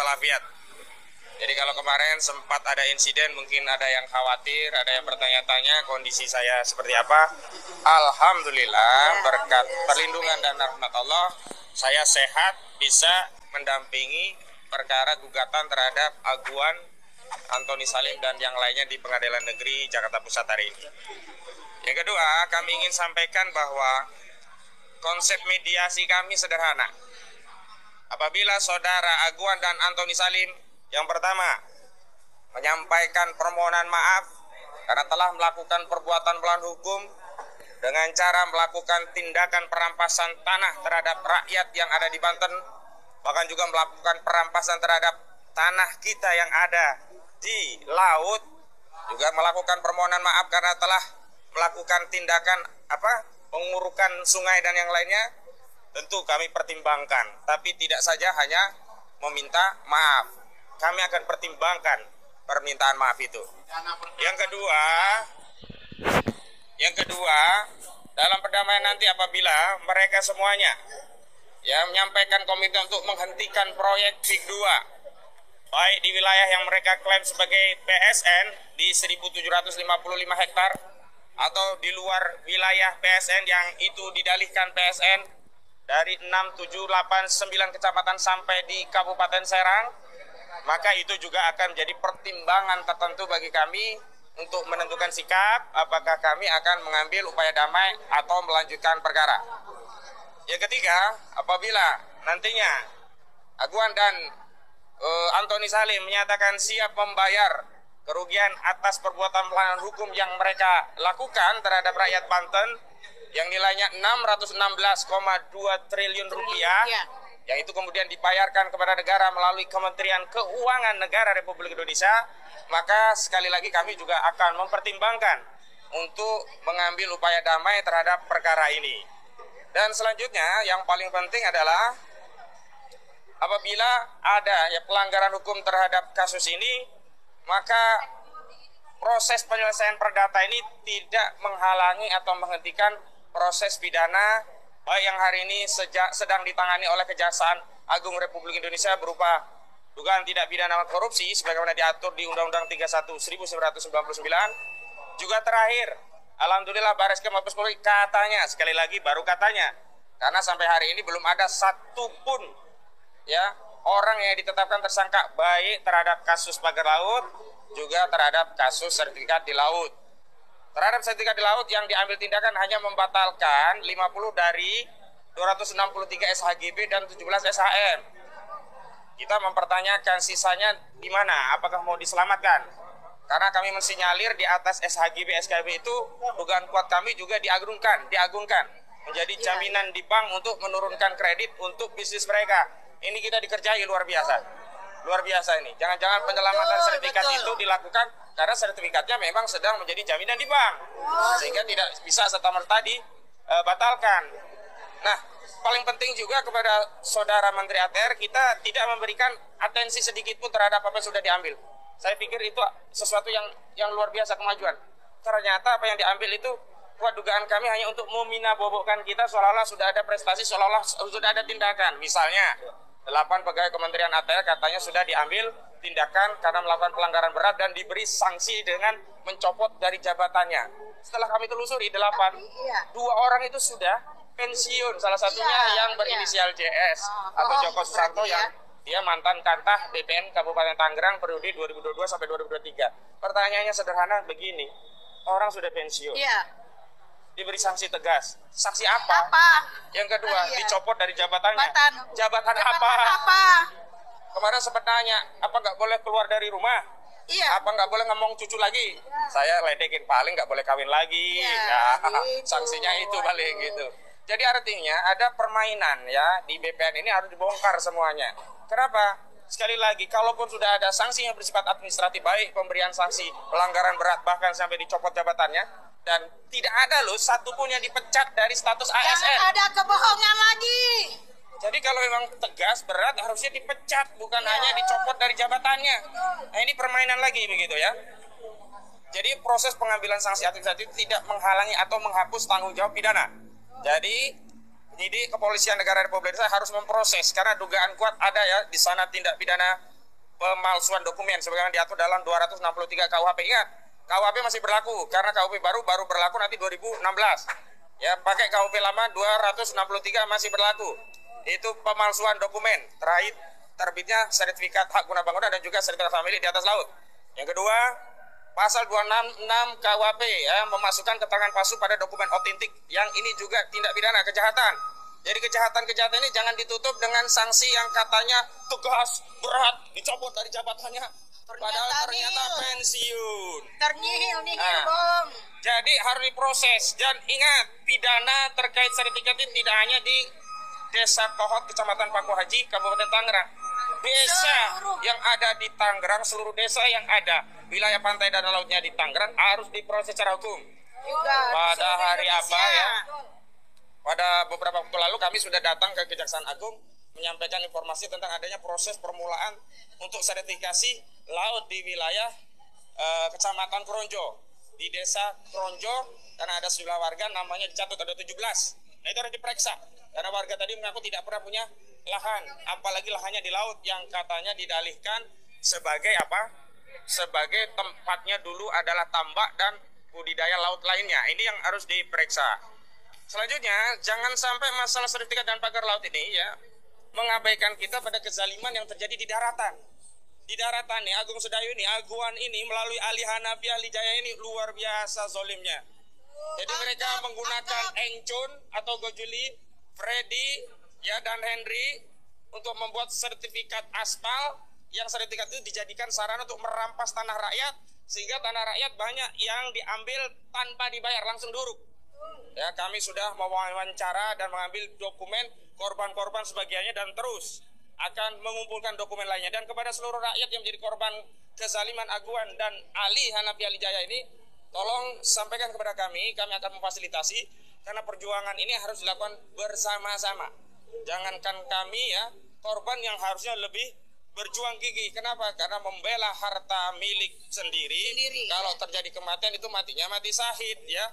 walafiat. Jadi kalau kemarin sempat ada insiden, mungkin ada yang khawatir, ada yang bertanya-tanya kondisi saya seperti apa. Alhamdulillah berkat perlindungan dan rahmat Allah, saya sehat, bisa mendampingi perkara gugatan terhadap Aguan, Antoni Salim dan yang lainnya di Pengadilan Negeri Jakarta Pusat hari ini. Yang kedua, kami ingin sampaikan bahwa konsep mediasi kami sederhana. Apabila saudara Aguan dan Antoni Salim, yang pertama, menyampaikan permohonan maaf karena telah melakukan perbuatan melawan hukum dengan cara melakukan tindakan perampasan tanah terhadap rakyat yang ada di Banten, bahkan juga melakukan perampasan terhadap tanah kita yang ada di laut, juga melakukan permohonan maaf karena telah melakukan tindakan pengurukan sungai dan yang lainnya. Tentu kami pertimbangkan, tapi tidak saja hanya meminta maaf. Kami akan pertimbangkan permintaan maaf itu. Yang kedua, dalam perdamaian nanti apabila mereka semuanya menyampaikan komitmen untuk menghentikan proyek PIK 2, baik di wilayah yang mereka klaim sebagai PSN di 1.755 hektar atau di luar wilayah PSN yang itu didalihkan PSN dari 6, 7, 8, 9 kecamatan sampai di Kabupaten Serang, maka itu juga akan menjadi pertimbangan tertentu bagi kami untuk menentukan sikap apakah kami akan mengambil upaya damai atau melanjutkan perkara. Yang ketiga, apabila nantinya Aguan dan Antoni Salim menyatakan siap membayar kerugian atas perbuatan pelanggaran hukum yang mereka lakukan terhadap rakyat Banten yang nilainya 616,2 triliun rupiah, yang itu kemudian dibayarkan kepada negara melalui Kementerian Keuangan Negara Republik Indonesia, maka sekali lagi kami juga akan mempertimbangkan untuk mengambil upaya damai terhadap perkara ini. Dan selanjutnya yang paling penting adalah apabila ada pelanggaran hukum terhadap kasus ini, maka proses penyelesaian perdata ini tidak menghalangi atau menghentikan proses pidana baik yang hari ini sedang ditangani oleh Kejaksaan Agung Republik Indonesia berupa dugaan tindak pidana korupsi sebagaimana diatur di Undang-Undang 31 1999. Juga terakhir, alhamdulillah Bareskrim Mabes Polri katanya, sekali lagi baru katanya, karena sampai hari ini belum ada satupun orang yang ditetapkan tersangka baik terhadap kasus pagar laut juga terhadap kasus sertifikat di laut. Terhadap sertifikat di laut yang diambil tindakan hanya membatalkan 50 dari 263 SHGB dan 17 SHM. Kita mempertanyakan sisanya di mana, apakah mau diselamatkan? Karena kami mensinyalir di atas SHGB, SKB itu dugaan kuat kami juga diagungkan menjadi jaminan di bank untuk menurunkan kredit untuk bisnis mereka. Ini kita dikerjai luar biasa ini. Jangan-jangan penyelamatan sertifikat itu dilakukan karena sertifikatnya memang sedang menjadi jaminan di bank, sehingga tidak bisa serta-merta dibatalkan. Nah, paling penting juga kepada saudara Menteri ATR, kita tidak memberikan atensi sedikit pun terhadap apa yang sudah diambil. Saya pikir itu sesuatu yang luar biasa kemajuan. Ternyata apa yang diambil itu kuat dugaan kami hanya untuk meminabobokkan kita seolah-olah sudah ada prestasi, seolah-olah sudah ada tindakan. Misalnya 8 pegawai Kementerian ATR katanya sudah diambil tindakan karena melakukan pelanggaran berat dan diberi sanksi dengan mencopot dari jabatannya. Setelah kami telusuri 8, 2 orang itu sudah pensiun, salah satunya yang berinisial JS atau Joko Susanto yang dia mantan Kantah BPN Kabupaten Tangerang periode 2022 sampai 2023. Pertanyaannya sederhana begini, orang sudah pensiun, diberi sanksi tegas. Sanksi apa? Yang kedua, dicopot dari jabatannya. Jabatan apa? Kemarin sempat nanya, apa nggak boleh keluar dari rumah? Apa nggak boleh ngomong cucu lagi? Saya ledekin, paling nggak boleh kawin lagi. Sanksinya itu paling gitu. Jadi artinya ada permainan di BPN ini harus dibongkar semuanya. Kenapa? Sekali lagi, kalaupun sudah ada sanksi yang bersifat administratif, baik pemberian sanksi pelanggaran berat bahkan sampai dicopot jabatannya, dan tidak ada satupun yang dipecat dari status ASN. Jangan ada kebohongan lagi. Jadi kalau memang tegas, berat, harusnya dipecat, bukan hanya dicopot dari jabatannya. Nah, ini permainan lagi begitu ya. Jadi proses pengambilan sanksi administratif tidak menghalangi atau menghapus tanggung jawab pidana. Jadi penyidik Kepolisian Negara Republik Indonesia harus memproses karena dugaan kuat ada di sana tindak pidana pemalsuan dokumen sebagaimana diatur dalam 263 KUHP. Ingat, KUHP masih berlaku karena KUHP baru berlaku nanti 2016. Ya, pakai KUHP lama 263 masih berlaku. Itu pemalsuan dokumen terkait terbitnya sertifikat hak guna bangunan dan juga sertifikat hak milik di atas laut. Yang kedua, pasal 266 KUHP ya, memasukkan keterangan palsu pada dokumen otentik, yang ini juga tindak pidana kejahatan. Jadi kejahatan-kejahatan ini jangan ditutup dengan sanksi yang katanya tegas, berat, dicopot dari jabatannya, padahal ternyata pensiun. Ternihil nih, Nah, Bang. jadi harus diproses. Dan ingat, pidana terkait sertifikat ini tidak hanya di Desa Kohot, Kecamatan Paku Haji, Kabupaten Tangerang. Desa yang ada di Tangerang, seluruh desa yang ada wilayah pantai dan lautnya di Tangerang harus diproses secara hukum. Juga Pada hari apa Indonesia. ya? Pada beberapa waktu lalu kami sudah datang ke Kejaksaan Agung menyampaikan informasi tentang adanya proses permulaan untuk sertifikasi laut di wilayah Kecamatan Kronjo. Di Desa Kronjo, karena ada sejumlah warga namanya dicatut ada 17. Nah, itu harus diperiksa. Karena warga tadi mengaku tidak pernah punya lahan, apalagi lahannya di laut yang katanya didalihkan sebagai apa? Sebagai tempatnya dulu adalah tambak dan budidaya laut lainnya. Ini yang harus diperiksa. Selanjutnya, jangan sampai masalah sertifikat dan pagar laut ini ya mengabaikan kita pada kezaliman yang terjadi di daratan. Di daratan nih, Agung Sedayu ini, Aguan ini melalui Ali Hanafi, Ali Jaya ini luar biasa zolimnya. Jadi mereka menggunakan Engcun atau Gojuli, Freddy ya dan Henry untuk membuat sertifikat aspal, yang sertifikat itu dijadikan sarana untuk merampas tanah rakyat, sehingga tanah rakyat banyak yang diambil tanpa dibayar, langsung duruk. Ya, kami sudah mewawancara dan mengambil dokumen korban-korban sebagiannya dan terus akan mengumpulkan dokumen lainnya. Dan kepada seluruh rakyat yang menjadi korban kezaliman Aguan dan Ali Hanafi Ali Jaya ini, tolong sampaikan kepada kami akan memfasilitasi, karena perjuangan ini harus dilakukan bersama-sama. Jangankan kami ya, korban yang harusnya lebih berjuang gigih. Kenapa? Karena membela harta milik sendiri. Kalau terjadi kematian itu matinya mati syahid ya.